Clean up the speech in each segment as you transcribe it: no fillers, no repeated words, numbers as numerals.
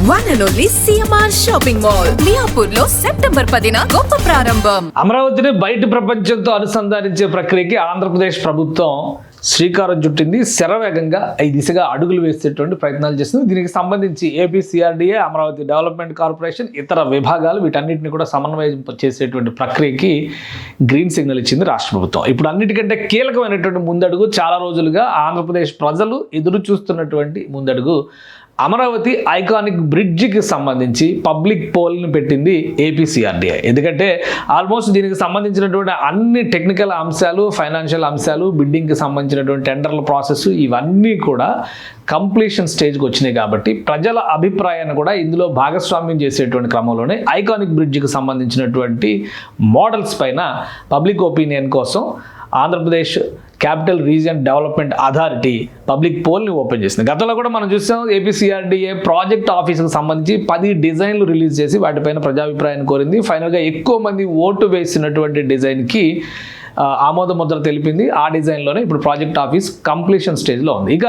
One and only CMR shopping mall మియాపూర్లో September 10న గొప్ప ప్రారంభం. అమరావతిని బయట ప్రపంచంతో అనుసంధానించే ప్రక్రియకి ఆంధ్రప్రదేశ్ ప్రభుత్వం శ్రీకారం చుట్టింది. శరవేగంగా ఈ దిశగా అడుగులు వేసేటువంటి ప్రయత్నాలు చేస్తుంది. దీనికి సంబంధించి AP CRDA, Amaravati development corporation, ఇతర విభాగాలు వీటన్నిటిని కూడా సమన్వయం చేసేటువంటి ప్రక్రియకి గ్రీన్ సిగ్నల్ ఇచ్చింది రాష్ట్ర ప్రభుత్వం. ఇప్పుడు అన్నిటికంటే కీలకమైనటువంటి ముందడుగు, చాలా రోజులుగా ఆంధ్రప్రదేశ్ ప్రజలు ఎదురు చూస్తున్నటువంటి ముందడుగు, అమరావతి ఐకానిక్ బ్రిడ్జికి సంబంధించి పబ్లిక్ పోల్ని పెట్టింది ఏపీ సిఆర్డీఏ. ఎందుకంటే ఆల్మోస్ట్ దీనికి సంబంధించినటువంటి అన్ని టెక్నికల్ అంశాలు, ఫైనాన్షియల్ అంశాలు, బిడ్డింగ్కి సంబంధించినటువంటి టెండర్ల ప్రాసెస్ ఇవన్నీ కూడా కంప్లీషన్ స్టేజ్కి వచ్చినాయి. కాబట్టి ప్రజల అభిప్రాయాన్ని కూడా ఇందులో భాగస్వామ్యం చేసేటువంటి క్రమంలోనే ఐకానిక్ బ్రిడ్జికి సంబంధించినటువంటి మోడల్స్ పైన పబ్లిక్ ఒపీనియన్ కోసం Andhra Pradesh capital region development authority public పోల్ని open చేసింది. గతంలో కూడా మనం చూసాం, ఏపీ సిఆర్డీఏ ప్రాజెక్ట్ ఆఫీస్కి సంబంధించి 10 డిజైన్లు రిలీజ్ చేసి వాటిపైన ప్రజాభిప్రాయాన్ని కోరింది. ఫైనల్గా ఎక్కువ మంది ఓటు వేసినటువంటి డిజైన్కి ఆమోద ముద్ర తెలిపింది. ఆ డిజైన్లోనే ఇప్పుడు ప్రాజెక్ట్ ఆఫీస్ కంప్లీషన్ స్టేజ్లో ఉంది. ఇక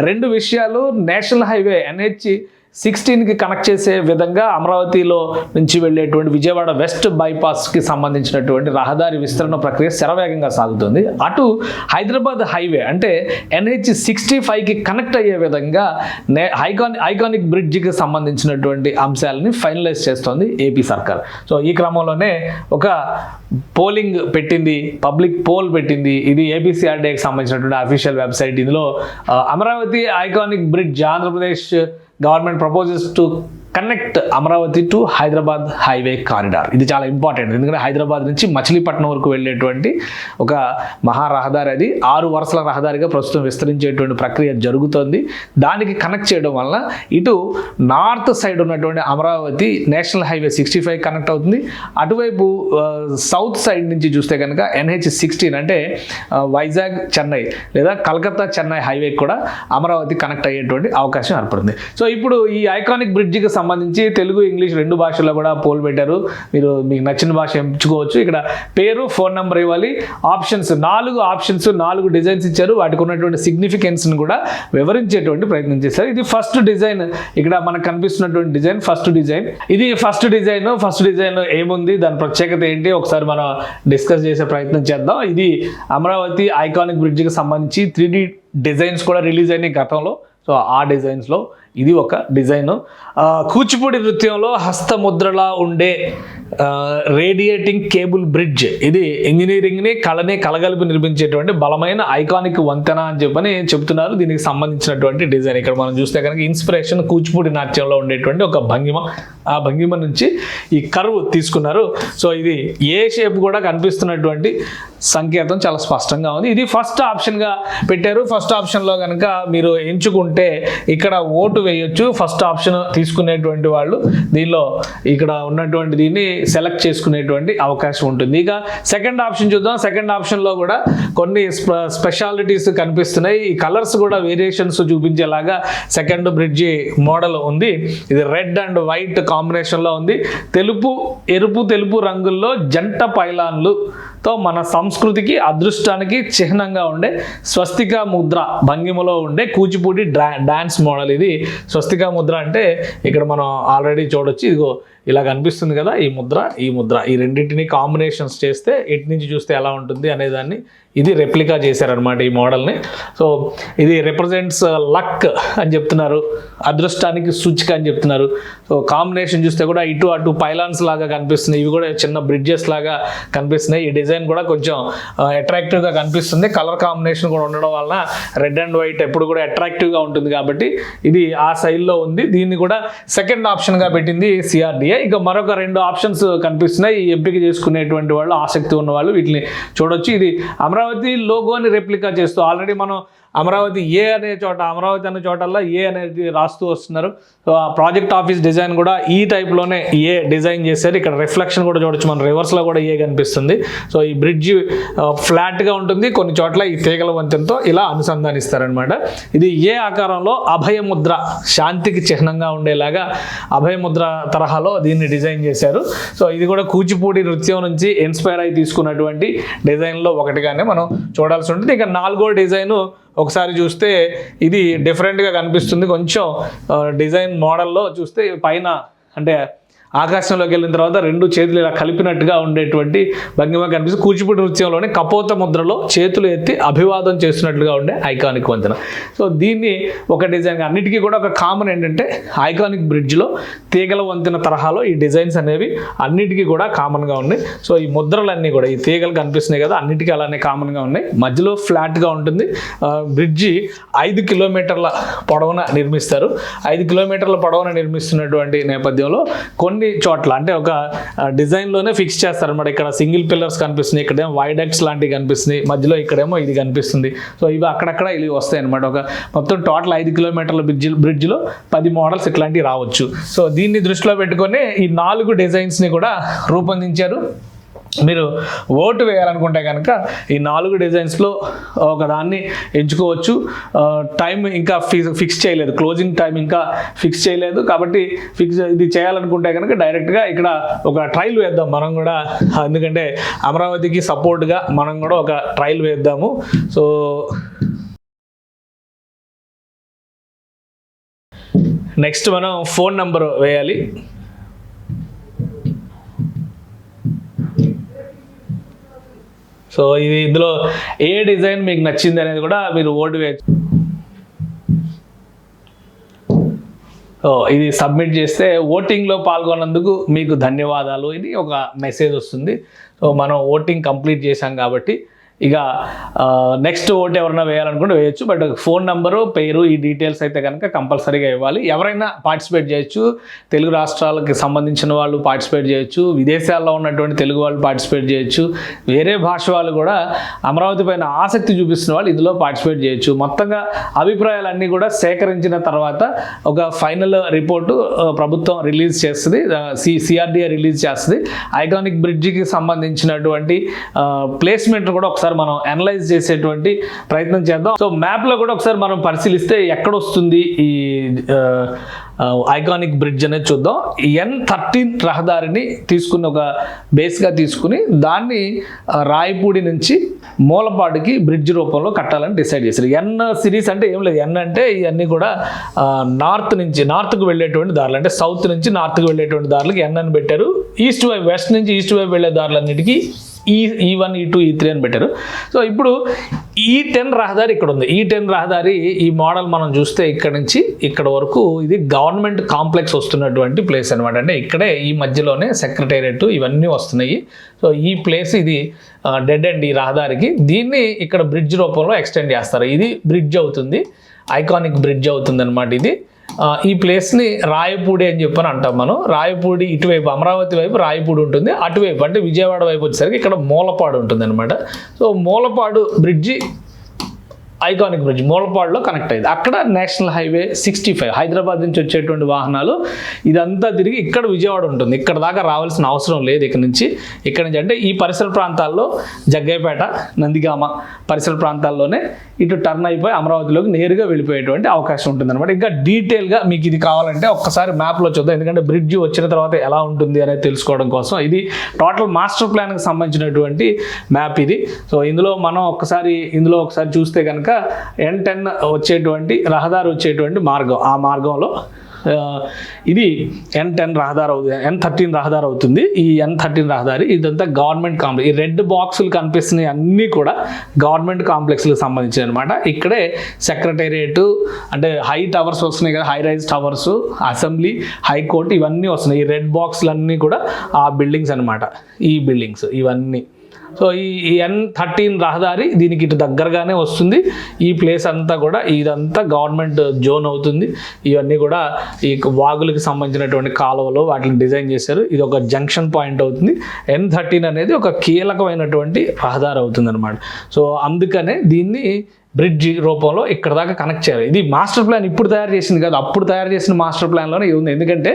2 విషయాలు, నేషనల్ హైవే NH-16కి కనెక్ట్ చేసే విధంగా అమరావతిలో నుంచి వెళ్ళేటువంటి విజయవాడ వెస్ట్ బైపాస్కి సంబంధించినటువంటి రహదారి విస్తరణ ప్రక్రియ శరవేగంగా సాగుతుంది. అటు హైదరాబాద్ హైవే అంటే NH-65కి కనెక్ట్ అయ్యే విధంగా ఐకానిక్ బ్రిడ్జికి సంబంధించినటువంటి అంశాలని ఫైనలైజ్ చేస్తోంది ఏపీ సర్కార్. సో ఈ క్రమంలోనే ఒక పోలింగ్ పెట్టింది, పబ్లిక్ పోల్ పెట్టింది. ఇది ఏపీసీఆర్డీఏకి సంబంధించినటువంటి అఫీషియల్ వెబ్సైట్. ఇందులో Amaravati iconic bridge, Andhra Pradesh government proposes to connect Amaravati to Hyderabad highway corridor. ఇది చాలా ఇంపార్టెంట్, ఎందుకంటే హైదరాబాద్ నుంచి మచిలీపట్నం వరకు వెళ్ళేటువంటి ఒక మహా రహదారి. అది 6 వరుసల రహదారిగా ప్రస్తుతం విస్తరించేటువంటి ప్రక్రియ జరుగుతోంది. దానికి కనెక్ట్ చేయడం వలన ఇటు నార్త్ సైడ్ ఉన్నటువంటి అమరావతి నేషనల్ హైవే 65 కనెక్ట్ అవుతుంది. అటువైపు సౌత్ సైడ్ నుంచి చూస్తే కనుక NH-16 అంటే వైజాగ్ చెన్నై లేదా కలకత్తా చెన్నై హైవే కూడా అమరావతి కనెక్ట్ అయ్యేటువంటి అవకాశం ఏర్పడుతుంది. సో ఇప్పుడు ఈ ఐకానిక్ బ్రిడ్జికి సంబంధించి తెలుగు, ఇంగ్లీష్ 2 భాషల్లో కూడా పోల్ పెట్టారు. మీరు మీకు నచ్చిన భాష ఎంచుకోవచ్చు. ఇక్కడ పేరు, ఫోన్ నెంబర్ ఇవ్వాలి. ఆప్షన్స్ 4 డిజైన్స్ ఇచ్చారు. వాటికి ఉన్నటువంటి సిగ్నిఫికెన్స్ని కూడా వివరించేటువంటి ప్రయత్నం చేశారు. ఇది ఫస్ట్ డిజైన్, ఇక్కడ మనకు కనిపిస్తున్నటువంటి డిజైన్ ఫస్ట్ డిజైన్. ఇది ఫస్ట్ డిజైన్ ఏముంది, దాని ప్రత్యేకత ఏంటి, ఒకసారి మనం డిస్కస్ చేసే ప్రయత్నం చేద్దాం. ఇది అమరావతి ఐకానిక్ బ్రిడ్జికి సంబంధించి 3D డిజైన్స్ కూడా రిలీజ్ అయినాయి గతంలో. సో ఆ డిజైన్స్లో ఇది ఒక డిజైన్. కూచిపూడి నృత్యంలో హస్తముద్రలా ఉండే రేడియేటింగ్ కేబుల్ బ్రిడ్జ్. ఇది ఇంజనీరింగ్ని, కళని కలగలిపి నిర్మించేటువంటి బలమైన ఐకానిక్ వంతెన అని చెప్పని చెబుతున్నారు. దీనికి సంబంధించినటువంటి డిజైన్ ఇక్కడ మనం చూస్తే కనుక ఇన్స్పిరేషన్ కూచిపూడి నాట్యంలో ఉండేటువంటి ఒక భంగిమ. ఆ భంగిమ నుంచి ఈ కర్వ్ తీసుకున్నారు. సో ఇది ఏ షేప్ కూడా కనిపిస్తున్నటువంటి సంకేతం చాలా స్పష్టంగా ఉంది. ఇది ఫస్ట్ ఆప్షన్గా పెట్టారు. ఫస్ట్ ఆప్షన్లో కనుక మీరు ఎంచుకుంటే ఇక్కడ ఓటు వేయొచ్చు. ఫస్ట్ ఆప్షన్ తీసుకునేటువంటి వాళ్ళు దీనిలో ఇక్కడ ఉన్నటువంటి దీన్ని సెలెక్ట్ చేసుకునేటువంటి అవకాశం ఉంటుంది. ఇక సెకండ్ ఆప్షన్ చూద్దాం. సెకండ్ ఆప్షన్లో కూడా కొన్ని స్పెషాలిటీస్ కనిపిస్తున్నాయి. ఈ కలర్స్ కూడా వేరియేషన్స్ చూపించేలాగా సెకండ్ బ్రిడ్జి మోడల్ ఉంది. ఇది రెడ్ అండ్ వైట్ కాంబినేషన్లో ఉంది. ఎరుపు తెలుపు రంగుల్లో జంట పైలాన్లుతో మన సంస్కృతికి, అదృష్టానికి చిహ్నంగా ఉండే స్వస్తిక ముద్ర భంగిమలో ఉండే కూచిపూడి డాన్స్ మోడల్. ఇది స్వస్తిక ముద్ర అంటే ఇక్కడ మనం ఆల్రెడీ చూడొచ్చు. ఇదిగో ఇలా కనిపిస్తుంది కదా, ఈ ముద్ర ఈ రెండింటిని కాంబినేషన్స్ చేస్తే ఎటు నుంచి చూస్తే ఎలా ఉంటుంది అనేదాన్ని ఇది రెప్లికా చేశారనమాట ఈ మోడల్ని. సో ఇది రిప్రజెంట్స్ లక్ అని చెప్తున్నారు, అదృష్టానికి సూచిక అని చెప్తున్నారు. సో కాంబినేషన్ చూస్తే కూడా ఇటు అటు పైలాన్స్ లాగా కనిపిస్తున్నాయి. ఇవి కూడా చిన్న బ్రిడ్జెస్ లాగా కనిపిస్తున్నాయి. ఈ డిజైన్ కూడా కొంచెం అట్రాక్టివ్గా కనిపిస్తుంది. కలర్ కాంబినేషన్ కూడా ఉండడం వలన రెడ్ అండ్ వైట్ ఎప్పుడు కూడా అట్రాక్టివ్గా ఉంటుంది కాబట్టి ఇది ఆ సైడ్లో ఉంది. దీన్ని కూడా సెకండ్ ఆప్షన్గా పెట్టింది సిఆర్డీఏ. ఇక మరొక 2 ఆప్షన్స్ కనిపిస్తున్నాయి. ఈ ఎంపిక చేసుకునేటువంటి వాళ్ళు, ఆసక్తి ఉన్న వాళ్ళు వీటిని చూడొచ్చు. ఇది అమరావతి లోగోని రెప్లికా చేస్తూ ఆల్రెడీ మనం అమరావతి అనే చోటల్లా ఏ అనేది రాస్తూ వస్తున్నారు. సో ఆ ప్రాజెక్ట్ ఆఫీస్ డిజైన్ కూడా ఈ టైప్లోనే డిజైన్ చేశారు. ఇక్కడ రిఫ్లెక్షన్ కూడా చూడొచ్చు, మన రివర్స్లో కూడా కనిపిస్తుంది. సో ఈ బ్రిడ్జ్ ఫ్లాట్గా ఉంటుంది, కొన్ని చోట్ల ఈ తీగల వంతెనతో ఇలా అనుసంధానిస్తారనమాట. ఇది ఆకారంలో అభయముద్ర, శాంతికి చిహ్నంగా ఉండేలాగా అభయముద్ర తరహాలో దీన్ని డిజైన్ చేశారు. సో ఇది కూడా కూచిపూడి నృత్యం నుంచి ఇన్స్పైర్ అయి తీసుకున్నటువంటి డిజైన్లో ఒకటిగానే మనం చూడాల్సి ఉంటుంది. ఇక 4వ డిజైన్ ఒకసారి చూస్తే ఇది డిఫరెంట్గా కనిపిస్తుంది. కొంచెం డిజైన్ మోడల్లో చూస్తే పైన అంటే ఆకాశంలోకి వెళ్ళిన తర్వాత రెండు చేతులు ఇలా కలిపినట్టుగా ఉండేటువంటి భంగిమ కనిపిస్తుంది. కూచిపూడి నృత్యంలోనే కపోత ముద్రలో చేతులు ఎత్తి అభివాదం చేస్తున్నట్లుగా ఉండే ఐకానిక్ వంతెన. సో దీన్ని ఒక డిజైన్ అన్నిటికీ కూడా ఒక కామన్ ఏంటంటే ఐకానిక్ బ్రిడ్జ్లో తీగల వంతెన తరహాలో ఈ డిజైన్స్ అనేవి అన్నిటికీ కూడా కామన్గా ఉన్నాయి. సో ఈ ముద్రలన్నీ కూడా ఈ తీగలు కనిపిస్తున్నాయి కదా, అన్నిటికీ అలానే కామన్గా ఉన్నాయి. మధ్యలో ఫ్లాట్గా ఉంటుంది. బ్రిడ్జి 5 కిలోమీటర్ల పొడవున నిర్మిస్తారు. 5 కిలోమీటర్ల పొడవున నిర్మిస్తున్నటువంటి నేపథ్యంలో కొన్ని చోట్ల అంటే ఒక డిజైన్లోనే ఫిక్స్ చేస్తారనమాట. ఇక్కడ సింగిల్ పిల్లర్స్ కనిపిస్తున్నాయి, ఇక్కడేమో వైడక్ట్స్ లాంటివి కనిపిస్తున్నాయి, మధ్యలో ఇక్కడేమో ఇది కనిపిస్తుంది. సో ఇవి అక్కడక్కడ ఇవి వస్తాయి అనమాట. ఒక మొత్తం టోటల్ 5 కిలోమీటర్ల బ్రిడ్జ్లో 10 మోడల్స్ ఇట్లాంటివి రావచ్చు. సో దీన్ని దృష్టిలో పెట్టుకొని ఈ 4 డిజైన్స్ని కూడా రూపొందించారు. మీరు ఓటు వేయాలనుకుంటే కనుక ఈ 4 డిజైన్స్లో ఒకదాన్ని ఎంచుకోవచ్చు. టైం ఇంకా ఫిక్స్ చేయలేదు, క్లోజింగ్ టైం ఇంకా ఫిక్స్ చేయలేదు కాబట్టి ఇది చేయాలనుకుంటే కనుక డైరెక్ట్గా ఇక్కడ ఒక ట్రయల్ వేద్దాం మనం కూడా. ఎందుకంటే అమరావతికి సపోర్ట్గా మనం కూడా ఒక ట్రయల్ వేద్దాము. సో నెక్స్ట్ మనం ఫోన్ నెంబర్ వేయాలి. సో ఇది ఇందులో ఏ డిజైన్ మీకు నచ్చింది అనేది కూడా మీరు ఓటు వేయచ్చు. సో ఇది సబ్మిట్ చేస్తే ఓటింగ్లో పాల్గొన్నందుకు మీకు ధన్యవాదాలు ఇది ఒక మెసేజ్ వస్తుంది. సో మనం ఓటింగ్ కంప్లీట్ చేశాం కాబట్టి ఇక నెక్స్ట్ ఓటు ఎవరైనా వేయాలనుకుంటే వేయచ్చు. బట్ ఫోన్ నెంబరు, పేరు, ఈ డీటెయిల్స్ అయితే కనుక కంపల్సరీగా ఇవ్వాలి. ఎవరైనా పార్టిసిపేట్ చేయొచ్చు. తెలుగు రాష్ట్రాలకి సంబంధించిన వాళ్ళు పార్టిసిపేట్ చేయొచ్చు, విదేశాల్లో ఉన్నటువంటి తెలుగు వాళ్ళు పార్టిసిపేట్ చేయొచ్చు, వేరే భాష వాళ్ళు కూడా అమరావతి పైన ఆసక్తి చూపిస్తున్న వాళ్ళు ఇందులో పార్టిసిపేట్ చేయొచ్చు. మొత్తంగా అభిప్రాయాలన్నీ కూడా సేకరించిన తర్వాత ఒక ఫైనల్ రిపోర్టు ప్రభుత్వం రిలీజ్ చేస్తుంది, సిఆర్డీఏ రిలీజ్ చేస్తుంది. ఐకానిక్ బ్రిడ్జికి సంబంధించినటువంటి ప్లేస్మెంట్ కూడా ఒకసారి మనం అనలైజ్ చేసేటువంటి ప్రయత్నం చేద్దాం. సో మ్యాప్లో కూడా ఒకసారి మనం పరిశీలిస్తే ఎక్కడ వస్తుంది ఈ ఐకానిక్ బ్రిడ్జ్ అనేది చూద్దాం. N13 రహదారిని తీసుకుని ఒక బేస్గా తీసుకుని దాన్ని రాయపూడి నుంచి మూలపాడుకి బ్రిడ్జ్ రూపంలో కట్టాలని డిసైడ్ చేశారు. N సిరీస్ అంటే ఏం లేదు, N అంటే ఇవన్నీ కూడా నార్త్కు వెళ్ళేటువంటి దారులు, అంటే సౌత్ నుంచి నార్త్కు వెళ్ళేటువంటి దారులకు N అని పెట్టారు. ఈస్ట్ వైపు, వెస్ట్ నుంచి ఈస్ట్ వైపు వెళ్ళే దారులన్నిటికీ E1, E2, E3 అని పెట్టారు. సో ఇప్పుడు E10 రహదారి ఇక్కడ ఉంది. E10 రహదారి ఈ మోడల్ మనం చూస్తే ఇక్కడ నుంచి ఇక్కడ వరకు ఇది గవర్నమెంట్ కాంప్లెక్స్ వస్తున్నటువంటి ప్లేస్ అనమాట. అంటే ఇక్కడే ఈ మధ్యలోనే సెక్రటేరియట్ ఇవన్నీ వస్తున్నాయి. సో ఈ ప్లేస్ ఇది డెడ్ ఎండ్ ఈ రహదారికి. దీన్ని ఇక్కడ బ్రిడ్జ్ రూపంలో ఎక్స్టెండ్ చేస్తారు. ఇది బ్రిడ్జ్ అవుతుంది, ఐకానిక్ బ్రిడ్జ్ అవుతుంది అనమాట. ఇది ఈ ప్లేస్ని రాయపూడి అని చెప్పని అంటాం మనం. రాయపూడి ఇటువైపు అమరావతి వైపు రాయపూడి ఉంటుంది, అటువైపు అంటే విజయవాడ వైపు వచ్చేసరికి ఇక్కడ మూలపాడు ఉంటుంది అనమాట. So Mulapadu bridge iconic bridge మూలపాడులో కనెక్ట్ అయ్యింది. అక్కడ నేషనల్ హైవే 65 హైదరాబాద్ నుంచి వచ్చేటువంటి వాహనాలు ఇదంతా తిరిగి ఇక్కడ విజయవాడ ఉంటుంది. ఇక్కడ దాకా రావాల్సిన అవసరం లేదు ఇక్కడ నుంచి అంటే ఈ పరిసర ప్రాంతాల్లో జగ్గయ్యపేట, నందిగామ పరిసర ప్రాంతాల్లోనే ఇటు టర్న్ అయిపోయి అమరావతిలోకి నేరుగా వెళ్ళిపోయేటువంటి అవకాశం ఉంటుంది అనమాట. ఇంకా డీటెయిల్గా మీకు ఇది కావాలంటే ఒక్కసారి మ్యాప్లో చూద్దాం, ఎందుకంటే బ్రిడ్జ్ వచ్చిన తర్వాత ఎలా ఉంటుంది అనేది తెలుసుకోవడం కోసం. ఇది టోటల్ మాస్టర్ ప్లాన్కి సంబంధించినటువంటి మ్యాప్ ఇది. సో ఇందులో మనం ఒకసారి చూస్తే కనుక N10 వచ్చేటువంటి రహదారి వచ్చేటువంటి మార్గం, ఆ మార్గంలో ఇది N13 రహదారి అవుతుంది. ఈ N13 రహదారి ఇదంతా గవర్నమెంట్ కాంప్లెక్స్. ఈ రెడ్ బాక్సులు కనిపిస్తున్నాయి అన్నీ కూడా గవర్నమెంట్ కాంప్లెక్స్లకు సంబంధించినవి అనమాట. ఇక్కడే సెక్రటేరియట్ అంటే హై టవర్స్ వస్తున్నాయి కదా, high rise towers, assembly, high court ఇవన్నీ వస్తున్నాయి. ఈ రెడ్ బాక్సులన్నీ కూడా ఆ బిల్డింగ్స్ అనమాట. ఈ బిల్డింగ్స్ ఇవన్నీ. సో ఈ N13 రహదారి దీనికి ఇటు దగ్గరగానే వస్తుంది. ఈ ప్లేస్ అంతా కూడా ఇదంతా గవర్నమెంట్ జోన్ అవుతుంది. ఇవన్నీ కూడా ఈ వాగులకు సంబంధించినటువంటి కాలువలు వాటిని డిజైన్ చేశారు. ఇది ఒక జంక్షన్ పాయింట్ అవుతుంది. N13 అనేది ఒక కీలకమైనటువంటి రహదారి అవుతుంది అనమాట. సో అందుకనే దీన్ని బ్రిడ్జ్ రూపంలో ఇక్కడ దాకా కనెక్ట్ చేయాలి. ఇది మాస్టర్ ప్లాన్ ఇప్పుడు తయారు చేసింది కాదు, అప్పుడు తయారు చేసిన మాస్టర్ ప్లాన్లోనే ఇది ఉంది. ఎందుకంటే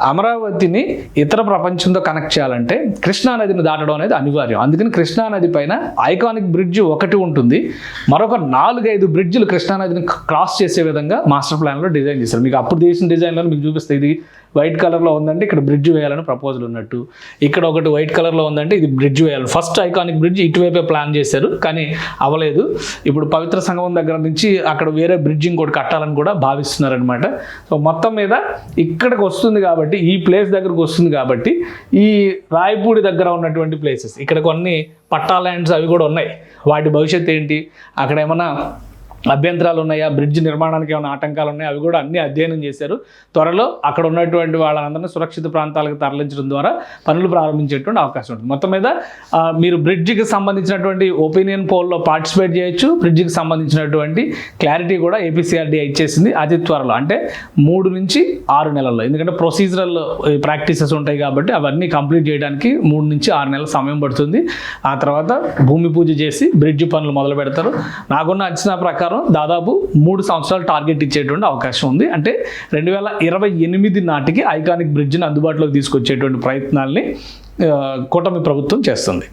అమరావతిని ఇతర ప్రపంచంతో కనెక్ట్ చేయాలంటే కృష్ణానదిని దాటడం అనేది అనివార్యం. అందుకని కృష్ణానది పైన ఐకానిక్ బ్రిడ్జ్ ఒకటి ఉంటుంది, మరొక 4-5 బ్రిడ్జ్లు కృష్ణానదిని క్రాస్ చేసే విధంగా మాస్టర్ ప్లాన్లో డిజైన్ చేశారు. మీకు అప్పుడు చేసిన డిజైన్లో మీకు చూపిస్తే ఇది వైట్ కలర్లో ఉందంటే ఇక్కడ బ్రిడ్జ్ వేయాలని ప్రపోజల్ ఉన్నట్టు, ఇక్కడ ఒకటి వైట్ కలర్లో ఉందంటే ఇది బ్రిడ్జ్ వేయాలి. ఫస్ట్ ఐకానిక్ బ్రిడ్జ్ ఇటువైపే ప్లాన్ చేశారు కానీ అవ్వలేదు. ఇప్పుడు పవిత్ర సముద్ర సంగమం దగ్గర నుంచి అక్కడ వేరే బ్రిడ్జ్ ఇంకోటి కట్టాలని కూడా భావిస్తున్నారనమాట. సో మొత్తం మీద ఇక్కడికి వస్తుంది కాబట్టి, ఈ ప్లేస్ దగ్గరకు వస్తుంది కాబట్టి, ఈ రాయపూడి దగ్గర ఉన్నటువంటి ప్లేసెస్ ఇక్కడ కొన్ని పట్టా ల్యాండ్స్ అవి కూడా ఉన్నాయి. వాటి భవిష్యత్తు ఏంటి, అక్కడ ఏమైనా అభ్యంతరాలు ఉన్నాయా, బ్రిడ్జ్ నిర్మాణానికి ఏమైనా ఆటంకాలు ఉన్నాయా, అవి కూడా అన్ని అధ్యయనం చేశారు. త్వరలో అక్కడ ఉన్నటువంటి వాళ్ళందరినీ సురక్షిత ప్రాంతాలకు తరలించడం ద్వారా పనులు ప్రారంభించేటువంటి అవకాశం ఉంటుంది. మొత్తం మీద మీరు బ్రిడ్జికి సంబంధించినటువంటి ఒపీనియన్ పోల్లో పార్టిసిపేట్ చేయొచ్చు. బ్రిడ్జికి సంబంధించినటువంటి క్లారిటీ కూడా ఏపీసీఆర్డీఏ ఇచ్చేసింది అతి త్వరలో, అంటే 3 నుంచి 6 నెలల్లో. ఎందుకంటే ప్రొసీజరల్ ప్రాక్టీసెస్ ఉంటాయి కాబట్టి అవన్నీ కంప్లీట్ చేయడానికి 3 నుంచి 6 నెలల సమయం పడుతుంది. ఆ తర్వాత భూమి పూజ చేసి బ్రిడ్జ్ పనులు మొదలు పెడతారు. నాకున్న అంచనా ప్రకారం దాదాపు 3 సంవత్సరాలు టార్గెట్ ఇచ్చేటువంటి అవకాశం ఉంది. అంటే 2028 నాటికి ఐకానిక్ బ్రిడ్జ్ని అందుబాటులోకి తీసుకొచ్చేటువంటి ప్రయత్నాల్ని కూటమి ప్రభుత్వం చేస్తుంది.